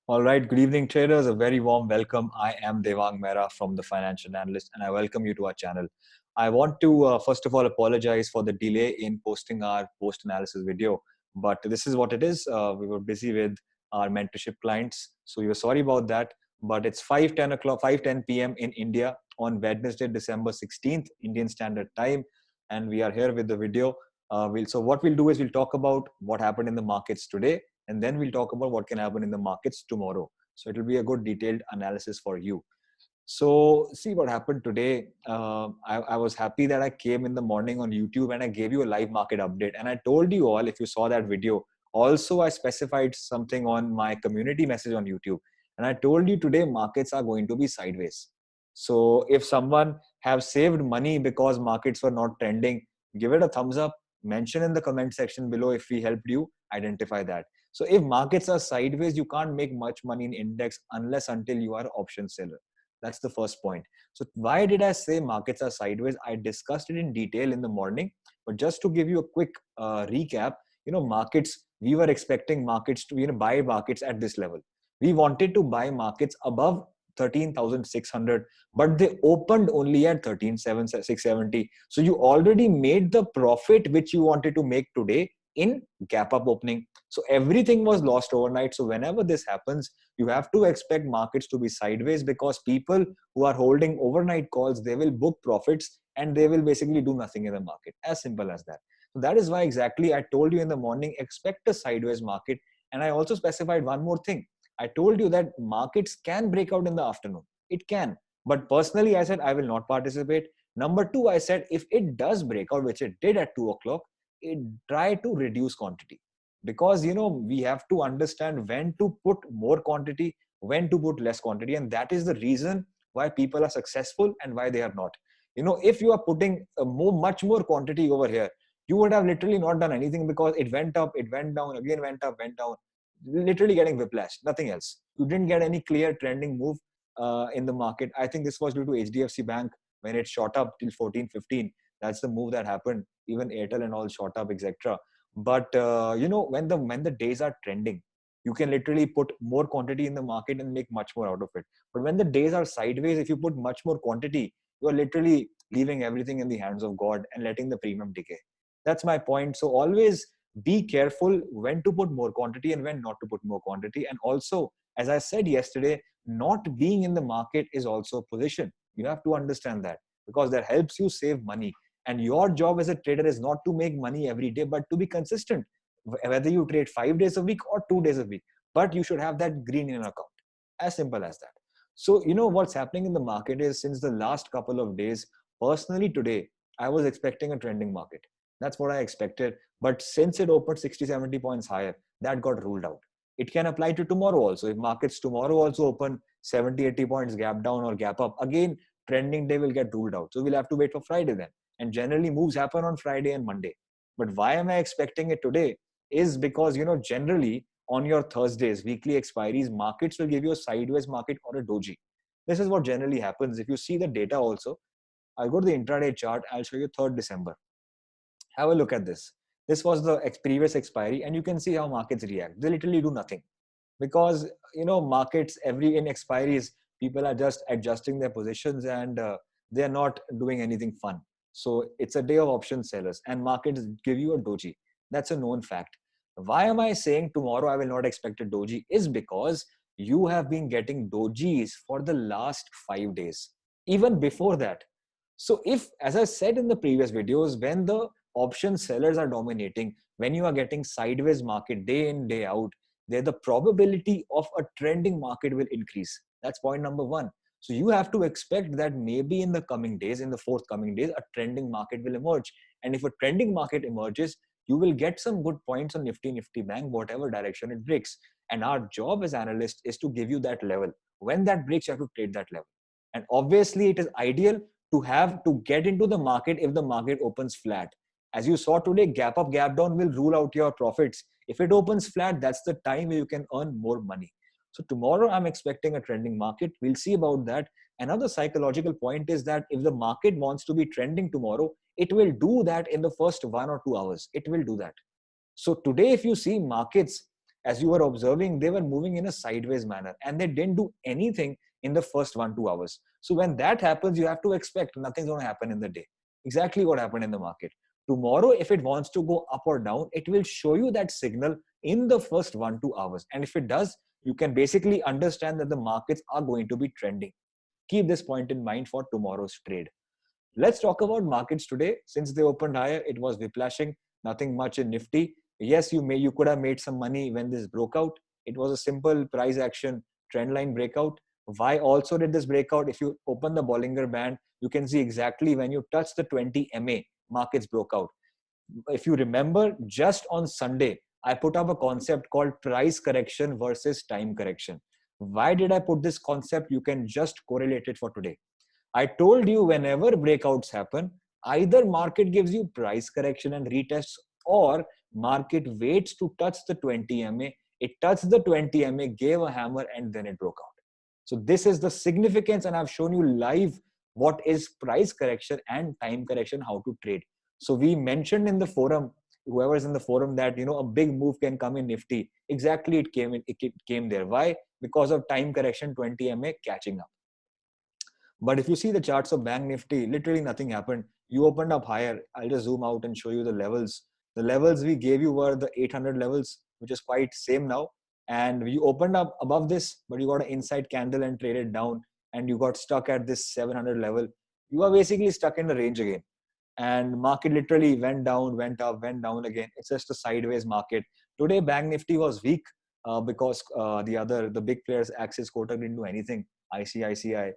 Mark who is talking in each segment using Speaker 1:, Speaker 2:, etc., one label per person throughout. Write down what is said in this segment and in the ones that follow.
Speaker 1: All right, good evening, traders. A very warm welcome. I am Devang Mehra from the Financial Analyst, and I welcome you to our channel. I want to first of all apologize for the delay in posting our post-analysis video, but this is what it is. We were busy with our mentorship clients, so we were sorry about that. But it's 5:10 o'clock, 5:10 p.m. in India on Wednesday, December 16th, Indian Standard Time, and we are here with the video. So what we'll do is we'll talk about what happened in the markets today, and then we'll talk about what can happen in the markets tomorrow. So it will be a good detailed analysis for you. So see what happened today. I was happy that I came in the morning on YouTube and I gave you a live market update. And I told you all, if you saw that video, also I specified something on my community message on YouTube. And I told you today markets are going to be sideways. So if someone have saved money because markets were not trending, give it a thumbs up, mention in the comment section below if we helped you identify that. So if markets are sideways, you can't make much money in index unless until you are option seller. That's the first point. So why did I say markets are sideways? I discussed it in detail in the morning, but just to give you a quick recap, markets, we were expecting markets to, buy markets at this level. We wanted to buy markets above 13,600, but they opened only at 13,670. So you already made the profit which you wanted to make today in gap up opening. So everything was lost overnight. So whenever this happens, you have to expect markets to be sideways, because people who are holding overnight calls, they will book profits and they will basically do nothing in the market. As simple as that. So that is why exactly I told you in the morning, expect a sideways market. And I also specified one more thing. I told you that markets can break out in the afternoon. It can. But personally, I said I will not participate. Number two, I said if it does break out, which it did at 2 o'clock, it try to reduce quantity, because we have to understand when to put more quantity, when to put less quantity, and that is the reason why people are successful and why they are not. If you are putting much more quantity over here, you would have literally not done anything, because it went up, it went down, again went up, went down, literally getting whiplash, nothing else. You didn't get any clear trending move in the market. I think this was due to HDFC Bank when it shot up till 14.15. That's the move that happened. Even Airtel and all shot up, etc. But when the days are trending, you can literally put more quantity in the market and make much more out of it. But when the days are sideways, if you put much more quantity, you are literally leaving everything in the hands of God and letting the premium decay. That's my point. So always be careful when to put more quantity and when not to put more quantity. And also, as I said yesterday, not being in the market is also a position. You have to understand that, because that helps you save money. And your job as a trader is not to make money every day, but to be consistent, whether you trade 5 days a week or 2 days a week. But you should have that green in an account. As simple as that. So, what's happening in the market is, since the last couple of days, personally today, I was expecting a trending market. That's what I expected. But since it opened 60, 70 points higher, that got ruled out. It can apply to tomorrow also. If markets tomorrow also open 70, 80 points gap down or gap up, again, trending day will get ruled out. So we'll have to wait for Friday then. And generally moves happen on Friday and Monday. But why am I expecting it today? Is because, generally on your Thursdays, weekly expiries, markets will give you a sideways market or a doji. This is what generally happens. If you see the data also, I'll go to the intraday chart. I'll show you 3rd December. Have a look at this. This was the previous expiry, and you can see how markets react. They literally do nothing, because markets in expiries, people are just adjusting their positions, and they are not doing anything fun. So it's a day of option sellers, and markets give you a doji. That's a known fact. Why am I saying tomorrow I will not expect a doji? Is because you have been getting dojis for the last 5 days, even before that. So if, as I said in the previous videos, when the option sellers are dominating, when you are getting sideways market day in, day out, there the probability of a trending market will increase. That's point number one. So you have to expect that maybe in the coming days, in the forthcoming days, a trending market will emerge. And if a trending market emerges, you will get some good points on Nifty Bank, whatever direction it breaks. And our job as analysts is to give you that level. When that breaks, you have to trade that level. And obviously, it is ideal to get into the market if the market opens flat. As you saw today, gap up, gap down will rule out your profits. If it opens flat, that's the time where you can earn more money. So tomorrow, I'm expecting a trending market. We'll see about that. Another psychological point is that if the market wants to be trending tomorrow, it will do that in the first 1 or 2 hours. It will do that. So today, if you see markets, as you were observing, they were moving in a sideways manner and they didn't do anything in the first 1-2 hours. So when that happens, you have to expect nothing's going to happen in the day. Exactly what happened in the market. Tomorrow, if it wants to go up or down, it will show you that signal in the first 1-2 hours. And if it does, you can basically understand that the markets are going to be trending. Keep this point in mind for tomorrow's trade. Let's talk about markets today. Since they opened higher, it was whiplashing, nothing much in Nifty. Yes, you could have made some money when this broke out. It was a simple price action trend line breakout. Why also did this breakout? If you open the Bollinger Band, you can see exactly when you touch the 20 MA, markets broke out. If you remember, just on Sunday, I put up a concept called price correction versus time correction. Why did I put this concept? You can just correlate it for today. I told you whenever breakouts happen, either market gives you price correction and retests, or market waits to touch the 20 MA. It touched the 20 MA, gave a hammer, and then it broke out. So this is the significance, and I've shown you live what is price correction and time correction, how to trade. So we mentioned in the forum, whoever's in the forum, that a big move can come in Nifty. Exactly, it came there. Why? Because of time correction, 20 MA catching up. But if you see the charts of Bank Nifty, literally nothing happened. You opened up higher. I'll just zoom out and show you the levels. The levels we gave you were the 800 levels, which is quite same now. And you opened up above this, but you got an inside candle and traded down, and you got stuck at this 700 level. You are basically stuck in the range again. And market literally went down, went up, went down again. It's just a sideways market. Today, Bank Nifty was weak because the big players, Axis, Kotak, didn't do anything. ICICI,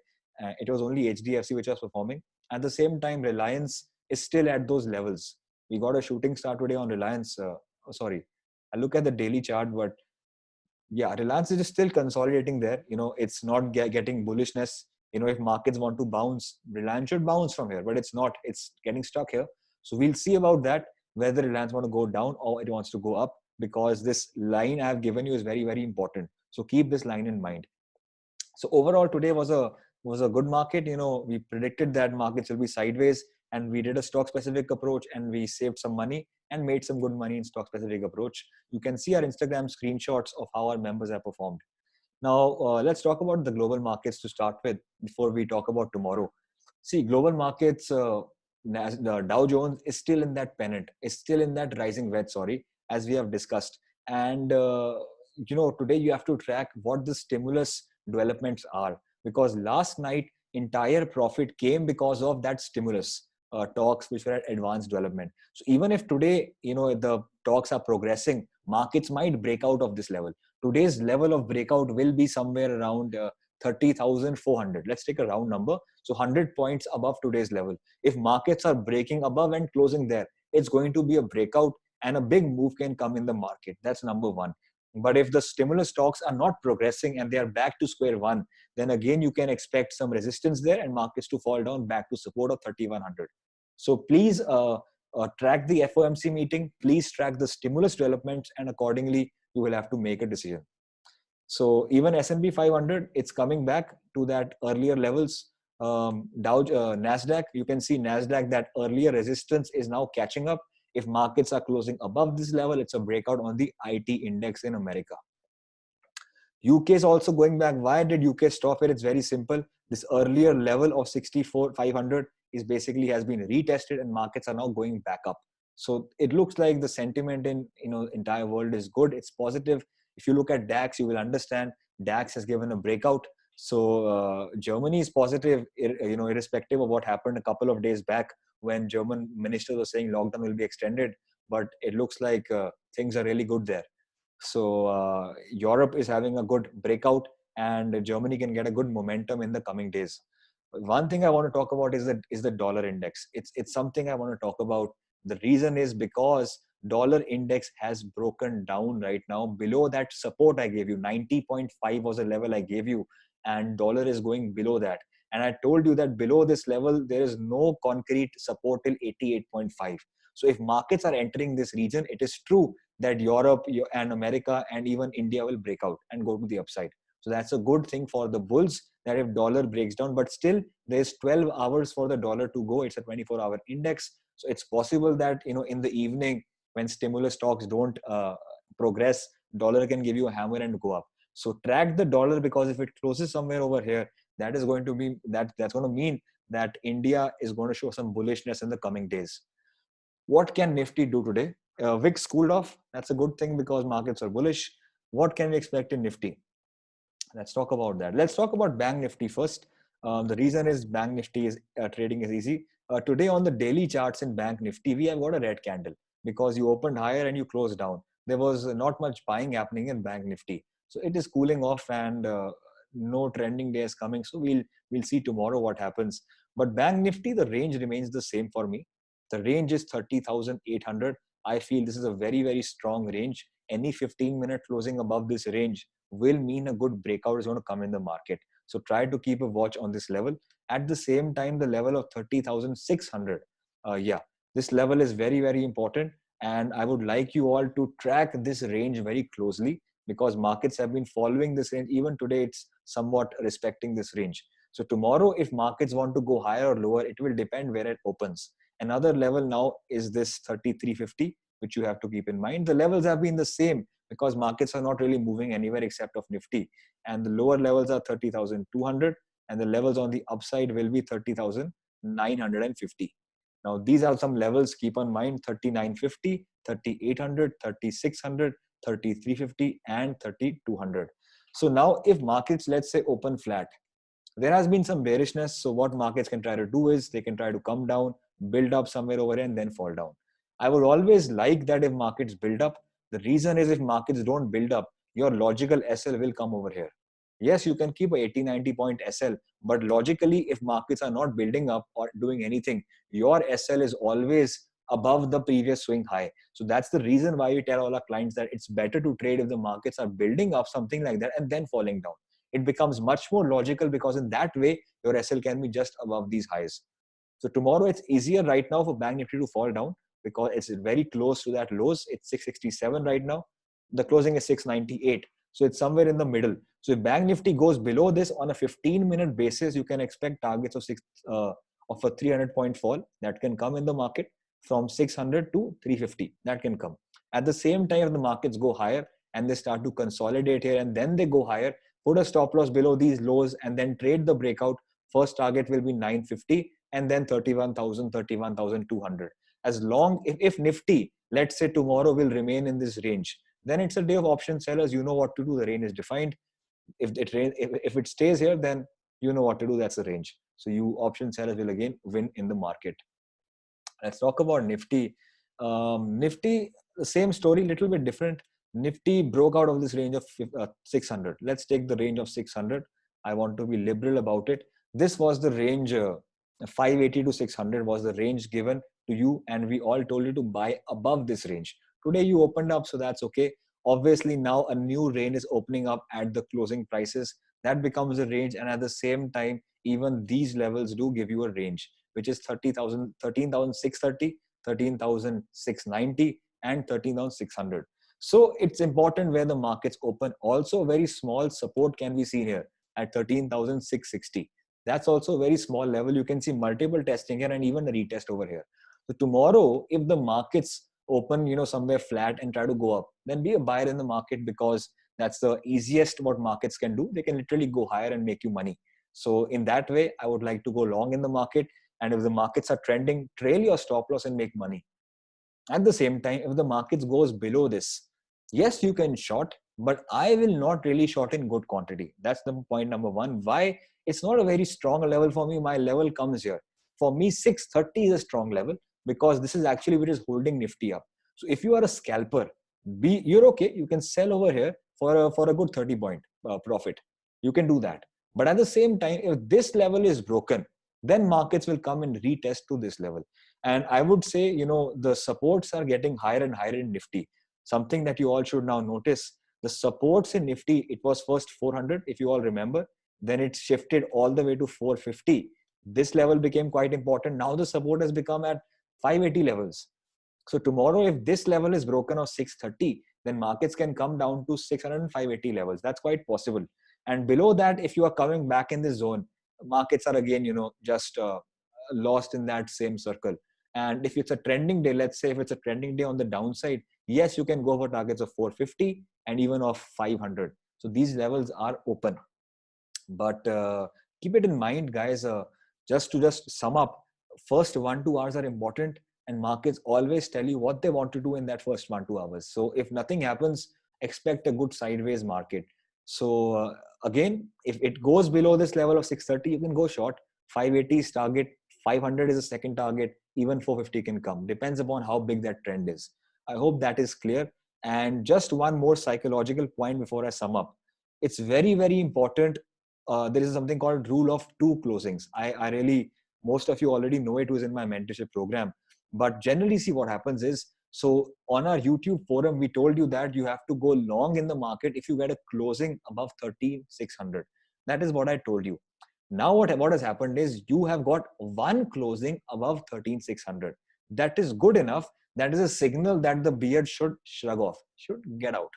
Speaker 1: it was only HDFC which was performing. At the same time, Reliance is still at those levels. We got a shooting star today on Reliance. Sorry, I look at the daily chart, but yeah, Reliance is still consolidating there. It's not getting bullishness. If markets want to bounce, Reliance should bounce from here, but it's not. It's getting stuck here. So we'll see about that, whether Reliance want to go down or it wants to go up, because this line I have given you is very, very important. So keep this line in mind. So overall, today was a good market. We predicted that markets will be sideways, and we did a stock specific approach, and we saved some money and made some good money in stock specific approach. You can see our Instagram screenshots of how our members have performed. Now, let's talk about the global markets to start with before we talk about tomorrow. See, global markets, the Dow Jones is still in that pennant, is still in that rising wedge, as we have discussed. And, today you have to track what the stimulus developments are, because last night, entire profit came because of that stimulus talks which were at advanced development. So even if today, the talks are progressing, markets might break out of this level. Today's level of breakout will be somewhere around 30,400. Let's take a round number. So 100 points above today's level. If markets are breaking above and closing there, it's going to be a breakout and a big move can come in the market. That's number one. But if the stimulus talks are not progressing and they are back to square one, then again, you can expect some resistance there and markets to fall down back to support of 3,100. So please track the FOMC meeting. Please track the stimulus developments, and accordingly, you will have to make a decision. So even S&P 500, it's coming back to that earlier levels. Nasdaq, you can see Nasdaq, that earlier resistance is now catching up. If markets are closing above this level, it's a breakout on the IT index in America. UK is also going back. Why did UK stop here? It's very simple. This earlier level of 64,500 is basically has been retested, and markets are now going back up. So it looks like the sentiment in entire world is good. It's positive. If you look at DAX, you will understand DAX has given a breakout. So Germany is positive, irrespective of what happened a couple of days back when German ministers were saying lockdown will be extended. But it looks like things are really good there. So Europe is having a good breakout, and Germany can get a good momentum in the coming days. One thing I want to talk about is the dollar index. It's something I want to talk about. The reason is because dollar index has broken down right now below that support I gave you. 90.5 was a level I gave you, and dollar is going below that. And I told you that below this level, there is no concrete support till 88.5. So if markets are entering this region, it is true that Europe and America and even India will break out and go to the upside. So that's a good thing for the bulls, that if dollar breaks down, but still there's 12 hours for the dollar to go. It's a 24-hour index. So it's possible that, in the evening when stimulus talks don't progress, dollar can give you a hammer and go up. So track the dollar, because if it closes somewhere over here, that is going to be that's going to mean that India is going to show some bullishness in the coming days. What can Nifty do today? VIX cooled off. That's a good thing because markets are bullish. What can we expect in Nifty? Let's talk about that. Let's talk about Bank Nifty first. The reason is Bank Nifty is trading is easy. Today on the daily charts in Bank Nifty, we have got a red candle because you opened higher and you closed down. There was not much buying happening in Bank Nifty, so it is cooling off and no trending day is coming. So we'll see tomorrow what happens. But Bank Nifty, the range remains the same for me. The range is 30,800. I feel this is a very strong range. Any 15-minute closing above this range will mean a good breakout is going to come in the market. So try to keep a watch on this level. At the same time, the level of 30,600, yeah, this level is very important. And I would like you all to track this range very closely because markets have been following this range. Even today, it's somewhat respecting this range. So tomorrow, if markets want to go higher or lower, it will depend where it opens. Another level now is this 3350, which you have to keep in mind. The levels have been the same because markets are not really moving anywhere except of Nifty. And the lower levels are 30,200 and the levels on the upside will be 30,950. Now, these are some levels. Keep in mind: 3950, 3800, 3600, 3350, and 3200. So now if markets, let's say, open flat, there has been some bearishness. So what markets can try to do is they can try to come down, build up somewhere over here and then fall down. I would always like that if markets build up. The reason is if markets don't build up, your logical SL will come over here. Yes, you can keep a 80-90 point SL, but logically, if markets are not building up or doing anything, your SL is always above the previous swing high. So that's the reason why we tell all our clients that it's better to trade if the markets are building up something like that and then falling down. It becomes much more logical because in that way, your SL can be just above these highs. So tomorrow it's easier right now for Bank Nifty to fall down because it's very close to that lows. It's 667 right now. The closing is 698. So it's somewhere in the middle. So if Bank Nifty goes below this on a 15-minute basis, you can expect targets of a 300-point fall that can come in the market from 600 to 350. That can come. At the same time, if the markets go higher and they start to consolidate here and then they go higher, put a stop loss below these lows and then trade the breakout. First target will be 950 and then 31,000, 31,200. As long if Nifty, let's say tomorrow will remain in this range, then it's a day of option sellers. You know what to do. The range is defined. If it stays here, then you know what to do. That's the range. So you option sellers will again win in the market. Let's talk about Nifty. Nifty, the same story, little bit different. Nifty broke out of this range of 600. Let's take the range of 600. I want to be liberal about it. This was the range, 580 to 600 was the range given to you, and we all told you to buy above this range. Today you opened up, so that's okay. Obviously, now a new range is opening up at the closing prices. That becomes a range, and at the same time, even these levels do give you a range, which is 30,000, 13,630, 13,690, and 13,600. So it's important where the markets open. Also, very small support can be seen here at 13,660. That's also a very small level. You can see multiple testing here and even a retest over here. So tomorrow, if the markets open, somewhere flat and try to go up, then be a buyer in the market because that's the easiest what markets can do. They can literally go higher and make you money. So in that way, I would like to go long in the market. And if the markets are trending, trail your stop loss and make money. At the same time, if the markets goes below this, yes, you can short, but I will not really short in good quantity. That's the point number one. Why? It's not a very strong level for me. My level comes here. For me, 630 is a strong level because this is actually what is holding Nifty up. So if you are a scalper, you're okay. You can sell over here for a good 30-point profit. You can do that. But at the same time, if this level is broken, then markets will come and retest to this level. And I would say, the supports are getting higher and higher in Nifty. Something that you all should now notice, the supports in Nifty, it was first 400, if you all remember. Then it shifted all the way to 450. This level became quite important. Now the support has become at 580 levels. So tomorrow, if this level is broken of 630, then markets can come down to 600 and 580 levels. That's quite possible. And below that, if you are coming back in this zone, markets are again, just lost in that same circle. And if it's a trending day, let's say if it's a trending day on the downside, yes, you can go for targets of 450 and even of 500. So these levels are open. But keep it in mind, guys, just sum up, first 1-2 hours are important, and markets always tell you what they want to do in that first 1-2 hours. So if nothing happens, expect a good sideways market. So again, if it goes below this level of 630, you can go short. 580 is target, 500 is a second target, even 450 can come. Depends upon how big that trend is. I hope that is clear. And just one more psychological point before I sum up. It's very, very important. There is something called rule of two closings. I really, most of you already know it was in my mentorship program. But generally, see what happens is, so on our YouTube forum, we told you that you have to go long in the market if you get a closing above 13,600. That is what I told you. Now what has happened is you have got one closing above 13,600. That is good enough. That is a signal that the beard should shrug off, should get out.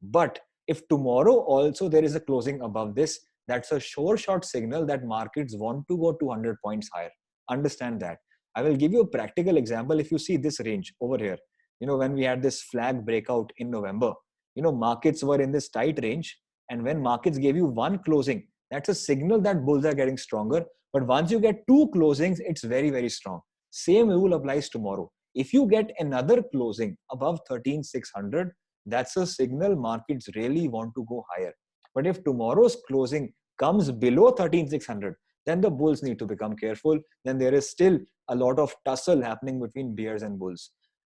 Speaker 1: But if tomorrow also there is a closing above this, that's a sure shot signal that markets want to go 200 points higher. Understand that. I will give you a practical example. If you see this range over here, when we had this flag breakout in November, markets were in this tight range. And when markets gave you one closing, that's a signal that bulls are getting stronger. But once you get two closings, it's very, very strong. Same rule applies tomorrow. If you get another closing above 13,600, that's a signal markets really want to go higher. But if tomorrow's closing comes below 13,600, then the bulls need to become careful. Then there is still a lot of tussle happening between bears and bulls.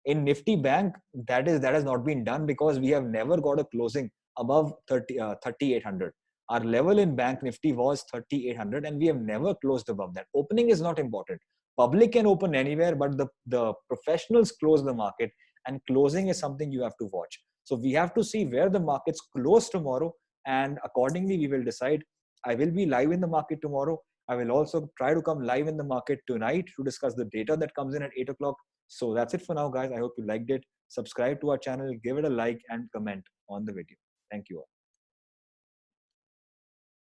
Speaker 1: In Nifty Bank, that has not been done because we have never got a closing above 3,800. Our level in Bank Nifty was 3,800 and we have never closed above that. Opening is not important. Public can open anywhere, but the professionals close the market, and closing is something you have to watch. So we have to see where the markets close tomorrow, and accordingly we will decide. I will be live in the market tomorrow. I will also try to come live in the market tonight to discuss the data that comes in at 8 o'clock. So that's it for now, guys. I hope you liked it. Subscribe to our channel, give it a like and comment on the video. Thank you all.